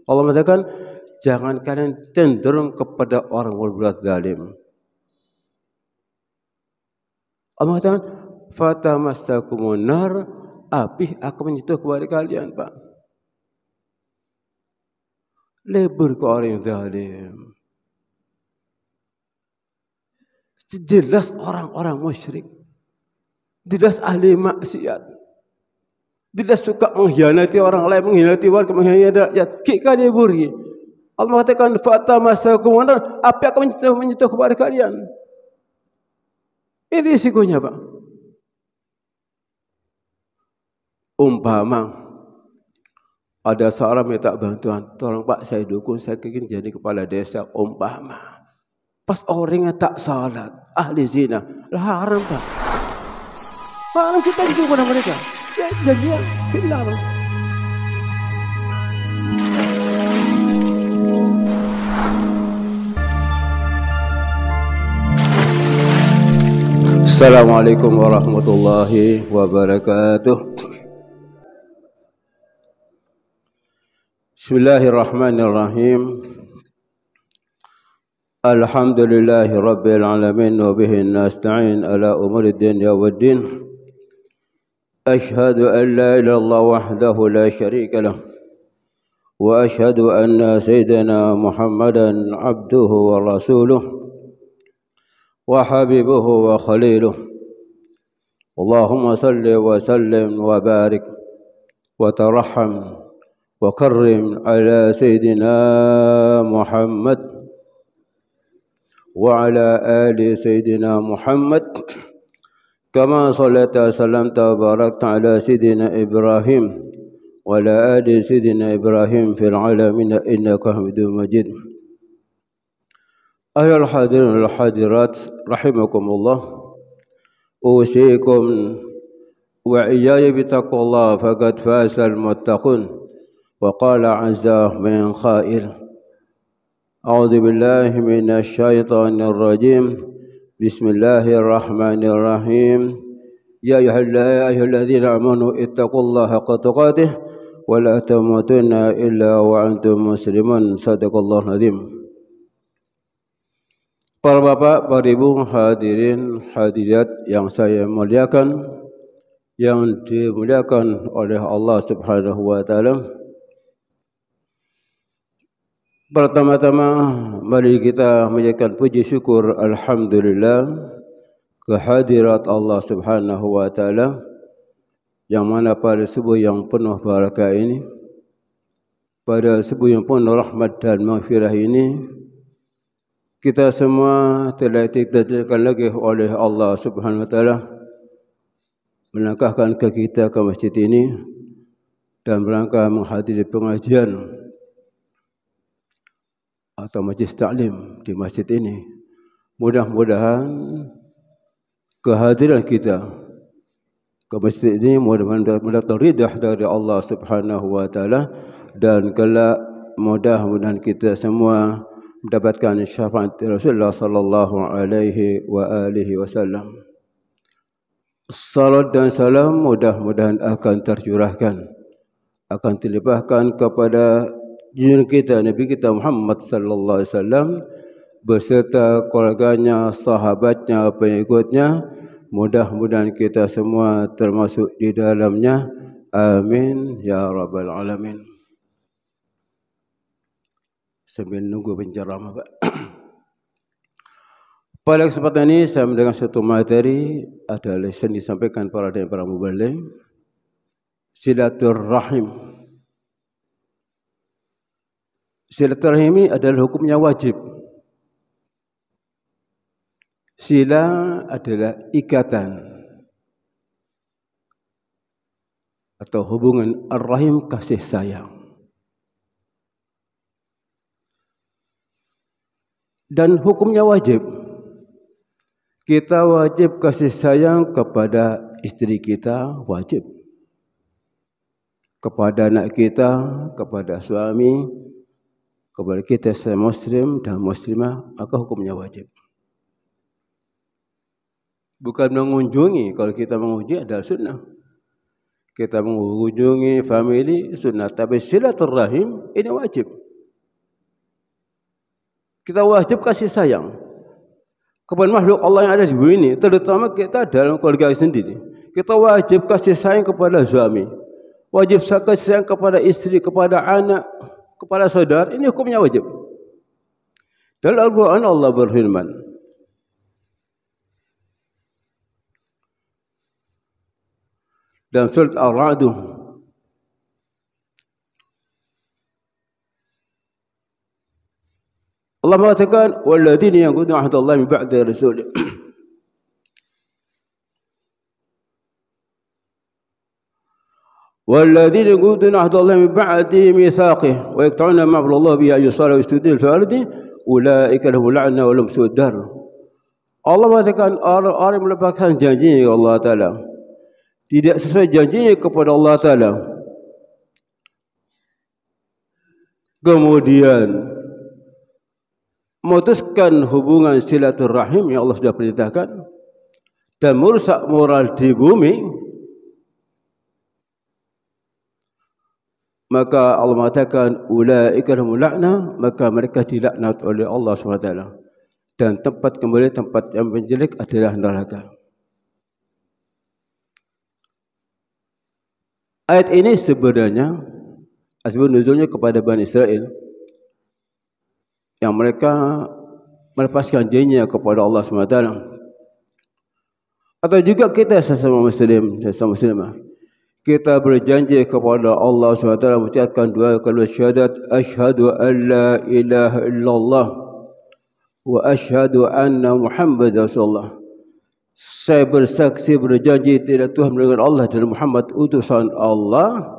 Allah mengatakan, jangan kalian cenderung kepada orang berbuat zalim. Allah mengatakan, fatamassakumun nar, api akan menyentuh kepada kalian, Pak. Lebur ke orang yang zalim. Jelas orang-orang musyrik. Jelas ahli maksiat. Jelas suka mengkhianati orang lain, mengkhianati warga, mengkhianati rakyat. Kita leburi. Allah mengatakan, fatamassakumun nar, api akan menyentuh kepada kalian. Ini risikonya, Pak. Umpama ada seorang minta bantuan, tolong Pak, saya dukung, saya ingin jadi kepala desa. Umpama pas orangnya tak salat, ahli zina, haram, Pak. Haram kita dukung kepada mereka. Ya, dia final. Assalamualaikum warahmatullahi wabarakatuh. Bismillahirrahmanirrahim. Alhamdulillahi rabbil alamin wa bihi nasta'in ala umuri dunya waddin. Ashhadu an la ilaha illallah wahdahu la syarika lah wa ashhadu anna sayyidina Muhammadan abduhu wa rasuluh wa habibuhu wa khaliluh. Allahumma salli wa sallim wa barik wa tarahham wa karrim ala sayyidina Muhammad wa ala ali sayyidina Muhammad kama sallaita salamta barakta ala sayyidina Ibrahim wa ala ali sayyidina Ibrahim fil alamin innaka Hamidum Majid. Ayuhal hadirin wal hadirat rahimakumullah, usikum wa iyaya bitaqwallah faqad fazal muttaqun. Wa qala azza min khair. A'udzu billahi minasy syaithanir rajim. Bismillahirrahmanirrahim. Ya ayyuhalladzina amanu ittaqullaha haqqa tuqatih wa la tamutunna illa wa antum muslimun. Shadaqallahul azim. Para bapak, para ibu, hadirin hadirat yang saya muliakan, yang dimuliakan oleh Allah Subhanahu wa taala. Pertama-tama mari kita mengucapkan puji syukur alhamdulillah kehadirat Allah Subhanahu wa taala, yang mana pada subuh yang penuh barakah ini, pada subuh yang penuh rahmat dan maghfirah ini, kita semua telah ditakdirkan lagi oleh Allah Subhanahu wa taala melangkahkan ke kita ke masjid ini dan berangkat menghadiri pengajian atau majlis ta'lim di masjid ini. Mudah-mudahan kehadiran kita ke masjid ini mudah-mudahan ridha dari Allah Subhanahu wa taala, dan kelak mudah-mudahan kita semua mendapatkan syafaat Rasulullah sallallahu alaihi wa alihi wasallam. Salat dan salam mudah-mudahan akan tercurahkan, akan dilimpahkan kepada junjungan kita Nabi kita Muhammad sallallahu alaihi wasallam beserta keluarganya, sahabatnya, pengikutnya. Mudah-mudahan kita semua termasuk di dalamnya. Amin ya rabbal alamin. Sambil nunggu penceramah, Pak. Pada kesempatan ini saya mendengar satu materi, ada lesson disampaikan para mubaligh, silaturrahim. Silaturahim ini adalah hukumnya wajib. Sila adalah ikatan atau hubungan, ar-rahim kasih sayang. Dan hukumnya wajib. Kita wajib kasih sayang kepada istri kita, wajib. Kepada anak kita, kepada suami, kepada kita sebagai muslim dan muslimah, maka hukumnya wajib. Bukan mengunjungi, kalau kita mengunjungi adalah sunnah. kita mengunjungi family sunnah, tapi silaturahim ini wajib. Kita wajib kasih sayang kepada makhluk Allah yang ada di bumi ini, terutama kita dalam keluarga sendiri. Kita wajib kasih sayang kepada suami, wajib kasih sayang kepada istri, kepada anak, kepada saudara. Ini hukumnya wajib. Dalam Al-Quran Allah berfirman, dalam surat Ar-Ra'd, Allah mengatakan walladzina yanquduna ahdallahi min ba'di rasul. Walladzina yanquduna ahdallahi min ba'di mitsaqih wa yaqta'una ma amara Allah bihi ayyusala wa yastudil fil ardi ulaika lahum la'na wa lahum su'ud dar. Allah mengatakan orang yang melepaskan janji Allah Taala, tidak sesuai janjinya kepada Allah Taala, kemudian memutuskan hubungan silaturahim yang Allah sudah perintahkan dan merusak moral di bumi, maka Allah mengatakan ulaika lahum la'na, maka mereka dilaknat oleh Allah SWT, dan tempat kembali tempat yang menjelek adalah neraka. Ayat ini sebenarnya asbab nuzulnya kepada Bani Israel yang mereka melepaskan janjinya kepada Allah SWT. Atau juga kita sesama muslim, sesama muslimah, kita berjanji kepada Allah SWT mengucapkan dua kalimat syahadat, asyhadu an la ilaha illallah wa asyhadu anna Muhammad Rasulullah. Saya bersaksi berjanji tidak Tuhan melainkan Allah dan Muhammad utusan Allah.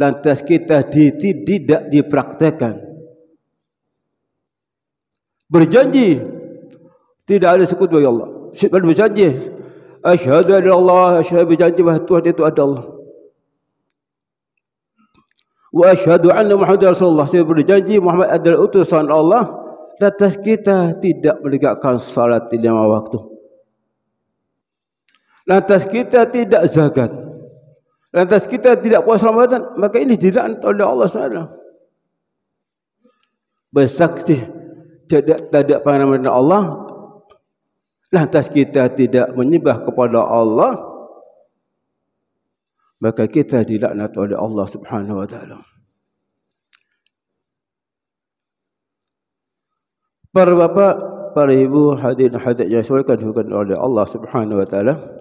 Lantas kita tidak dipraktekkan. Berjanji tidak ada sekutu bagi Allah. Berjanji asyhadu an la ilaha illallah, asyhadu berjanji bahawa Tuhan itu ada Allah. Wa asyhadu anna Muhammad Rasulullah, saya berjanji Muhammad adalah utusan Allah. Lantas kita tidak menegakkan salat di 5 waktu. Lantas kita tidak zakat. Lantas kita tidak puasa Ramadan, maka ini dilaknat oleh Allah SWT. Bersaksi tidak pandangan Allah, lantas kita tidak menyembah kepada Allah, maka kita dilaknat oleh Allah Subhanahu wa taala. Para bapak, para ibu, hadirin hadirat yang dimuliakan oleh Allah Subhanahu wa taala,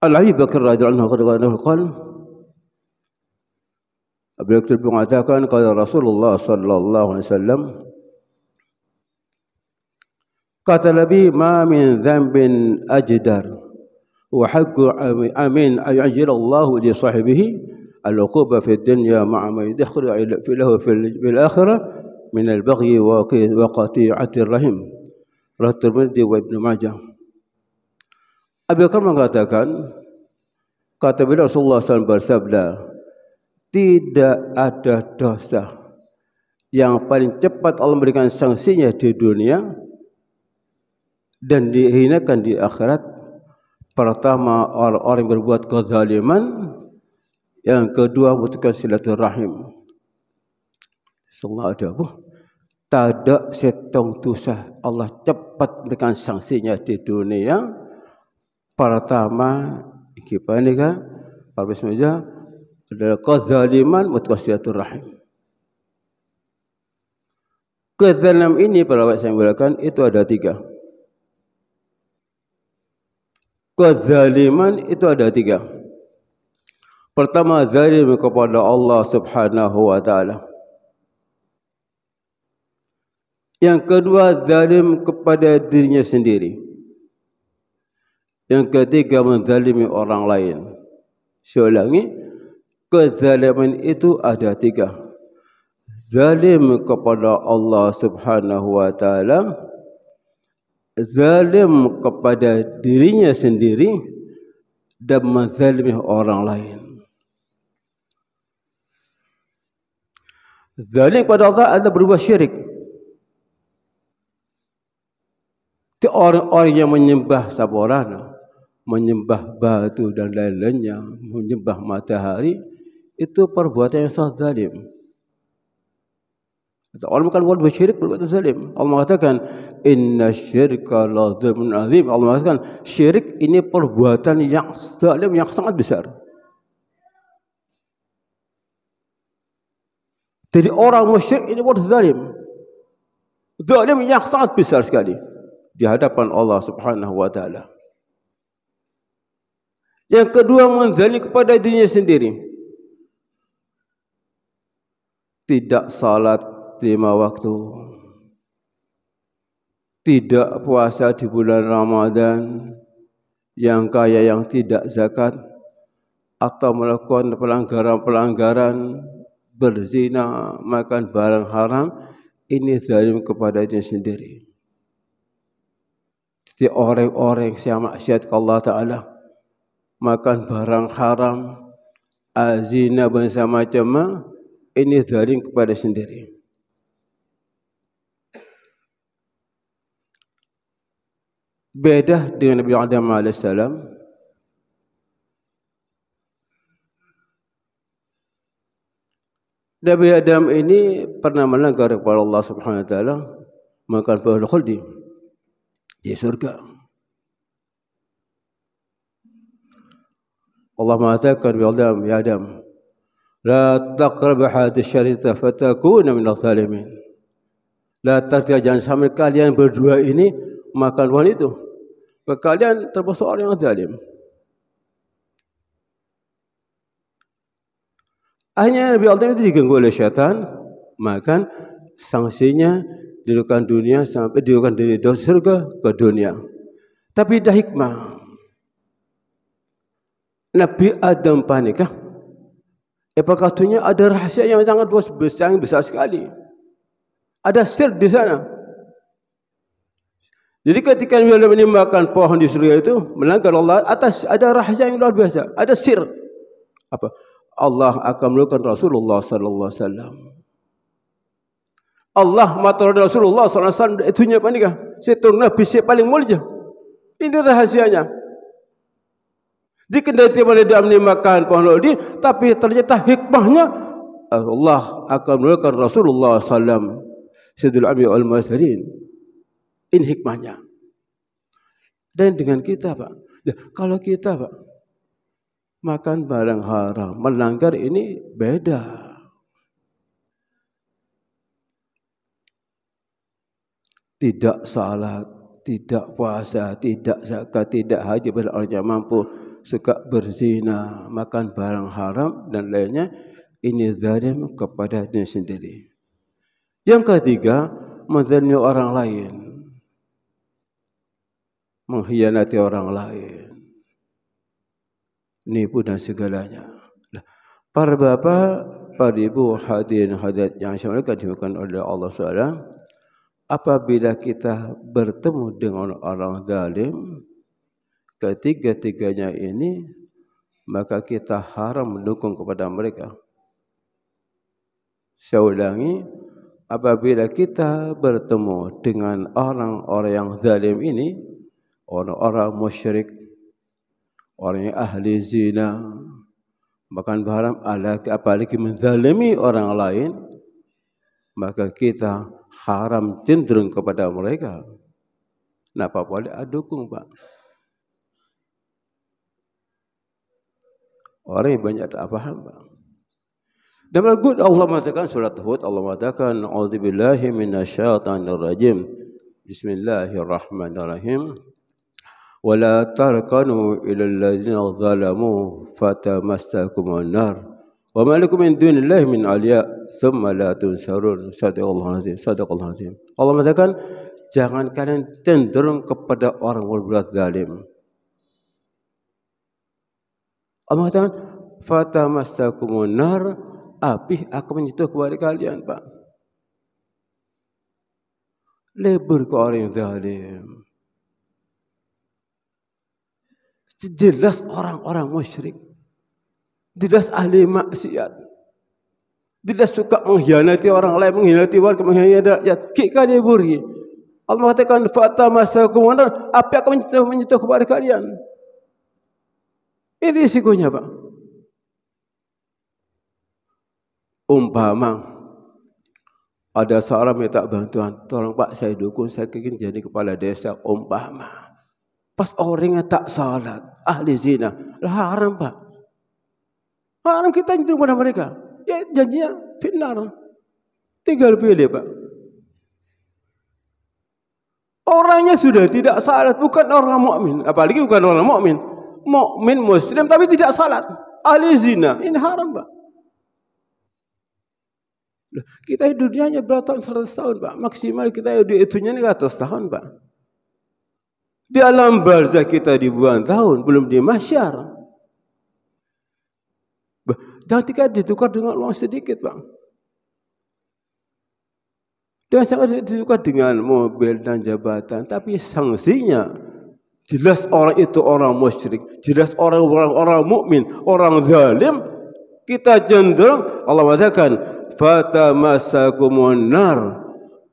Al-Abi Bakar radhiyallahu anhu qala, beliau mengatakan qala Rasulullah sallallahu alaihi wasallam, kata Nabi, ma min dhanbin ajdar wa haqqu amin ayajil Allah li sahibihi al-uquba fi dunya ma'a ma yadkhulu lahu fil akhirah min al-baghi wa qati'ati ar-rahim. Rawahu Tirmidzi wa Ibnu Majah. Abu Bakar mengatakan, kata Rasulullah SAW bersabda, tidak ada dosa yang paling cepat Allah memberikan sanksinya di dunia dan dihinakan di akhirat. Pertama, orang-orang yang berbuat kezaliman. Yang kedua, memutuskan silaturahim. Semua ada apa? Tak ada setong dosa Allah cepat memberikan sanksinya di dunia. Pertama, kita ni kan, pertama adalah kezaliman, memutuskan silaturahim. Kezaliman ini para bapak saya mengatakan itu ada 3. Kezaliman itu ada 3. Pertama, zalim kepada Allah Subhanahu wa taala. Yang kedua, zalim kepada dirinya sendiri. Yang ketiga, menzalimi orang lain. Saya ulangi, kezaliman itu ada 3. Zalim kepada Allah Subhanahu wa taala, zalim kepada dirinya sendiri, dan menzalimi orang lain. Zalim kepada Allah adalah berbuat syirik. Itu orang-orang yang menyembah saborana, menyembah batu dan lain-lainnya, menyembah matahari, itu perbuatan yang sangat zalim. Orang bukan berbuat syirik, berbuat zalim. Allah mengatakan, inna syirka la dzulmun azim. Allah mengatakan, syirik ini perbuatan yang zalim, yang sangat besar. Jadi orang musyrik ini berbuat zalim. Zalim yang sangat besar sekali di hadapan Allah Subhanahu wa taala. Yang kedua, menzalim kepada dirinya sendiri. Tidak salat 5 waktu. Tidak puasa di bulan Ramadan. Yang kaya yang tidak zakat atau melakukan pelanggaran-pelanggaran, berzina, makan barang haram, ini zalim kepada dirinya sendiri. Jadi orang-orang yang maksiat ke Allah Ta'ala, makan barang haram, azina bersama macam, ini zalim kepada sendiri. Beda dengan Nabi Adam AS. Nabi Adam ini pernah melanggar kepada Allah Subhanahu Wa Taala, makan buah khuldi di surga. Allah mengatakan kepada Adam, ya Adam, la taqrab hadhihi syarita fatakuna min adh-dhalimin. La taqrab, jangan sampai kalian berdua ini makan buah itu. Kalian termasuk orang yang zalim. Akhirnya Nabi Adam itu diganggu oleh syaitan, makan sanksinya didudukan dunia sampai didudukan dari surga ke dunia. Tapi dah hikmah. Nabi Adam panikah? Katanya ada rahasia yang sangat besar sekali. Ada sir di sana. Jadi ketika Nabi Adam ini makan pohon di surga itu, melanggar Allah, atas ada rahasia yang luar biasa. Ada sir. Apa? Allah akan melakukan Rasulullah sallallahu alaihi wasallam. Allah mata Rasulullah sallallahu alaihi wasallam itunya apa nikah? Seturun nabi paling mulia. Ini rahasianya. Dikendati pada dia makan pohon ini, tapi ternyata hikmahnya Allah akan melakukan Rasulullah sallallahu alaihi wasallam sayyidul anbiya wal mursalin. Ini hikmahnya. Dan dengan kita, Pak. Ya, kalau kita, Pak, makan barang haram, melanggar, ini beda. Tidak salat, tidak puasa, tidak zakat, tidak haji pada orang yang mampu, suka berzina, makan barang haram dan lainnya, ini zalim kepada diri sendiri. Yang ketiga, menzalimi orang lain, mengkhianati orang lain, nipu dan segalanya. Para bapa, para ibu, hadirin hadirat yang saya muliakan oleh Allah SWT, apabila kita bertemu dengan orang zalim, ketiga-tiganya ini, maka kita haram mendukung kepada mereka. Saya ulangi, apabila kita bertemu dengan orang-orang yang zalim ini, orang-orang musyrik, orang yang ahli zina, makan haram, apalagi menzalimi orang lain, maka kita haram cenderung kepada mereka. Kenapa boleh dukung, Pak? Orang yang banyak tak faham, Pak. Dan Al-Qur'an Allah mengatakan surat Hud, Allah mengatakan a'udzubillahi minasyaitonir rajim. Bismillahirrahmanirrahim. Wala tarkanu ilal ladzina zalamu fatamassakumun nar wa ma lakum min dunillahi min awliya thumma la tunsarun. Sadaqallahu azim. Allah mengatakan jangan kalian cenderung kepada orang berbuat zalim. Allah mengatakan fatamassakumun nar, api akan menyentuh kepada kalian, Pak. Lebur ke orang yang zalim. Jelas orang-orang musyrik, jelas ahli maksiat, Tidak suka mengkhianati orang lain, mengkhianati warga, mengkhianati rakyat. Kita diburi. Allah katakan fatamasakum nar, api akan menyentuh kepada kalian. Ini risikonya, Pak. Umpama ada seorang minta bantuan, tolong Pak saya dukung, saya ingin jadi kepala desa. Umpama pas orangnya tak salat, ahli zina, lah haram, Pak. Haram kita itu kepada mereka. Ya janjinya finnar. Tinggal pilih, Pak. Orangnya sudah tidak salat, bukan orang mukmin, apalagi bukan orang mukmin. Mukmin muslim tapi tidak salat. Ahli zina, ini haram, Pak. Kita hidup dunianya berapa tahun? 100 tahun, Pak. Maksimal kita hidup itunya 100 tahun, Pak. Di alam barzah kita ribuan tahun, belum di mahsyar. Jangan kita ditukar dengan uang sedikit, Pak. Jangan sangat ditukar dengan mobil dan jabatan, tapi sanksinya jelas orang itu orang musyrik, jelas orang mukmin, orang zalim. Kita cenderung Allah mengatakan fatamasakumun nar,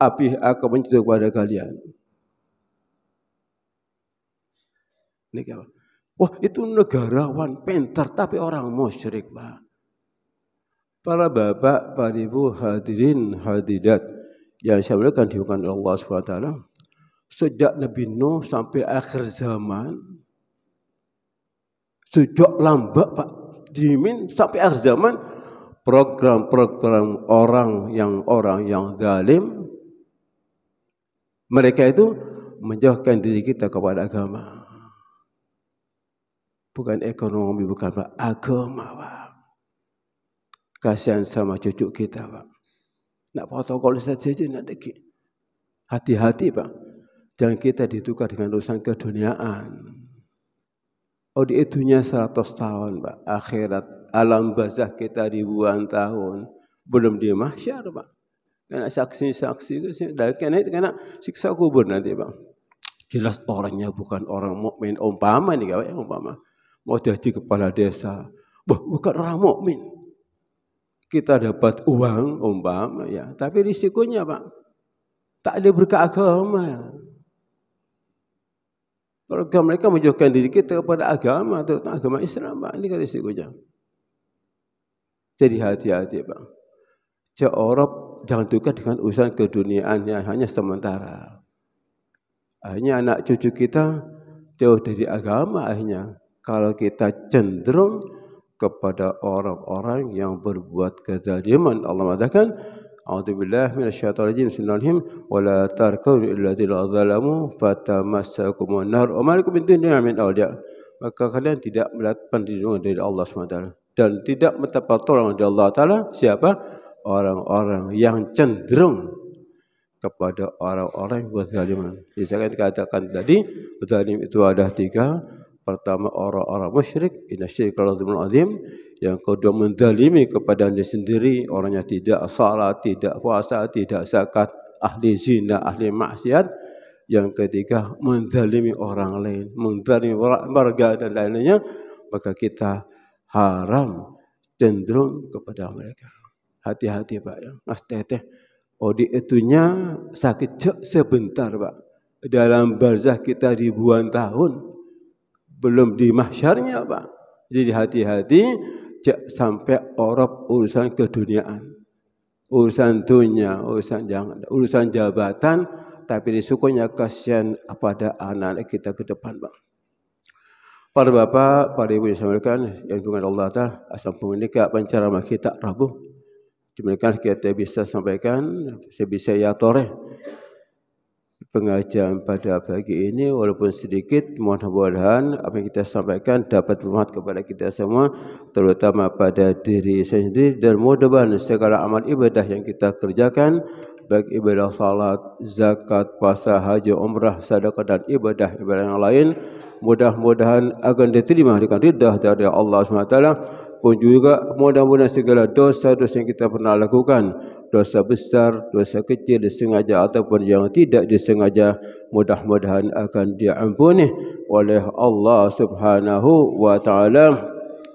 api akan menyentuh kepada kalian. Wah, itu negarawan pintar tapi orang musyrik, Pak. Para bapak, para ibu, hadirin, hadirat yang saya muliakan dihukum Allah SWT, sejak Nabi Nuh sampai akhir zaman, sejak lambat, Pak, dimin sampai akhir zaman, program-program orang yang zalim, mereka itu menjauhkan diri kita kepada agama. Bukan ekonomi, bukan Pak, agama, Pak. Kasihan sama cucu kita, Pak. Nak protokol saja nak deki. Hati-hati, Pak. Jangan kita ditukar dengan urusan keduniaan. Oh, di itunya 100 tahun, Pak. Akhirat, alam barzah kita ribuan tahun. Belum di mahsyar, Pak. Kena saksi-saksi, kena siksa kubur nanti, Pak. Jelas orangnya bukan orang mukmin. Umpama nih, kawan, umpama. Mau jadi kepala desa. Bukan orang mukmin. Kita dapat uang, umpama, ya. Tapi risikonya, Pak, tak ada berkat agama. Program mereka menjauhkan diri kita kepada agama, terutama agama Islam, Pak. Ini kan risikonya. Jadi hati-hati, Pak. Jangan tukar dengan urusan keduniaan yang hanya sementara. Akhirnya anak cucu kita jauh dari agama akhirnya. Kalau kita cenderung kepada orang-orang yang berbuat kezaliman, Allah mengatakan, "A'udzubillahi minasyaitonir rajim. Bismillahirrahmanirrahim. Wa la tarkunu illa ladzina zalamu fatamassakumun nar wa ma lakum min dunillahi min awliya." Maka kalian tidak mendapat perlindungan dari Allah SWT dan tidak mendapat pertolongan dari Allah Taala. Siapa? Orang-orang yang cenderung kepada orang-orang yang berzaliman. Jadi saya katakan tadi, zalim itu ada 3. Pertama, orang-orang musyrik, inasyirka la dzulmun azim. Yang kedua, menzalimi kepada diri sendiri, orangnya tidak salat, tidak puasa, tidak zakat, ahli zina, ahli maksiat. Yang ketiga, menzalimi orang lain, menzalimi warga dan lainnya, maka kita haram cenderung kepada mereka. Hati-hati, Pak, ya. Mas teteh, di itunya sakit sebentar, Pak. Dalam barzah kita ribuan tahun. Belum di mahsyarnya, Pak. Jadi hati-hati, jangan sampai orang urusan keduniaan. Urusan dunia, urusan jabatan, tapi risikonya kasihan pada anak kita ke depan, Pak. Para bapak, para ibu yang saya muliakan, yang dengan Allah Ta'ala, asal menikah penceramah kita Rabu. Demikian kita bisa sampaikan, saya bisa ya toreh. Pengajian pada pagi ini walaupun sedikit, mudah-mudahan apa yang kita sampaikan dapat bermanfaat kepada kita semua, terutama pada diri saya sendiri, dan mudah-mudahan segala amal ibadah yang kita kerjakan, baik ibadah salat, zakat, puasa, haji, umrah, sedekah dan ibadah yang lain, mudah-mudahan akan diterima dengan ridha dari Allah SWT. Pun juga mudah-mudahan segala dosa-dosa yang kita pernah lakukan, dosa besar, dosa kecil, disengaja ataupun yang tidak disengaja, mudah-mudahan akan diampuni oleh Allah Subhanahu wa taala.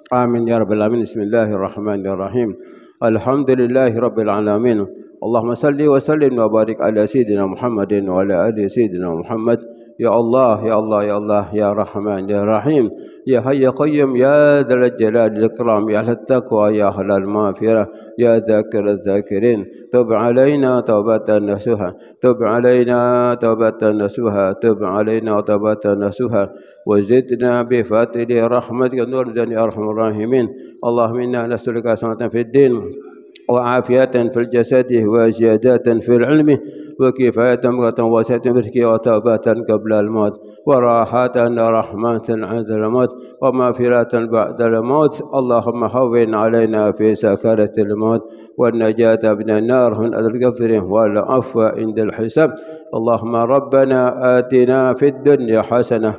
Amin ya rabbal alamin. Bismillahirrahmanirrahim. الحمد لله رب العالمين. اللهم صل وسلم وبارك على سيدنا محمد وعلى آل سيدنا محمد. يا الله يا الله يا الله يا رحمن يا رحيم يا حي يا قيوم يا ذا الجلال والإكرام يا أهل التقوى يا أهل المغفرة يا ذاكر الذاكرين تب علينا توبة نصوحا تب علينا توبة نصوحا تب علينا توبة نصوحا وزدنا بفضل رحمتك نور يا أرحم الراحمين. اللهم إنا نسألك سلامة في الدين وعافية في الجسد وزيادة في العلم وكفاية وسعة برك وتوبة قبل الموت وراحة رحمة عند الموت ومغفرة بعد الموت. اللهم هون علينا في سكرة الموت والنجاة من النار عند الغفر والعفو عند الحساب. اللهم ربنا آتنا في الدنيا حسنة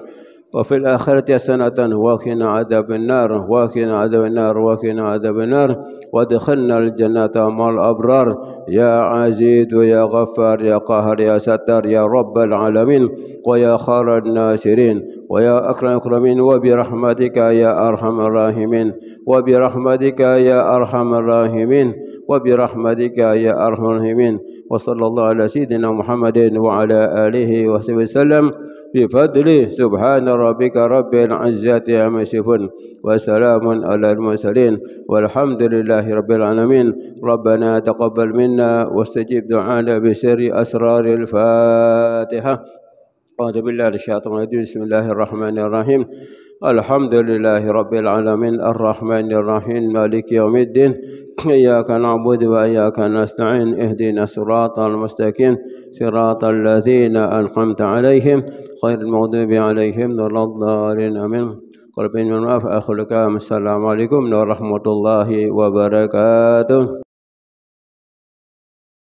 وفي الآخرة حسنة وقنا عذاب النار وقنا عذاب النار وقنا عذاب النار وادخلنا الجنة مع الأبرار يا عزيز يا غفار يا قاهر يا ستار يا رب العالمين ويا خير الناصرين ويا أكرم الأكرمين وبرحمتك يا أرحم الراحمين وبرحمتك يا أرحم الراحمين وبرحمتك يا أرحم الراحمين. وصلى الله على سيدنا محمد وعلى آله وصحبه وسلم بفضله. سبحان ربك رب العزة عما يصفون وسلام على المرسلين والحمد لله رب العالمين. ربنا تقبل منا واستجب دعانا بسر أسرار الفاتحة. أعوذ بالله من الشيطان الرجيم. بسم الله الرحمن الرحيم. الحمد لله رب العالمين الرحمن الرحيم مالك يوم الدين إياك نعبد وإياك نستعين اهدنا الصراط المستقيم صراط الذين أنعمت عليهم غير المغضوب عليهم ولا الضالين آمين. قل بين من أخلك السلام عليكم ورحمة الله وبركاته.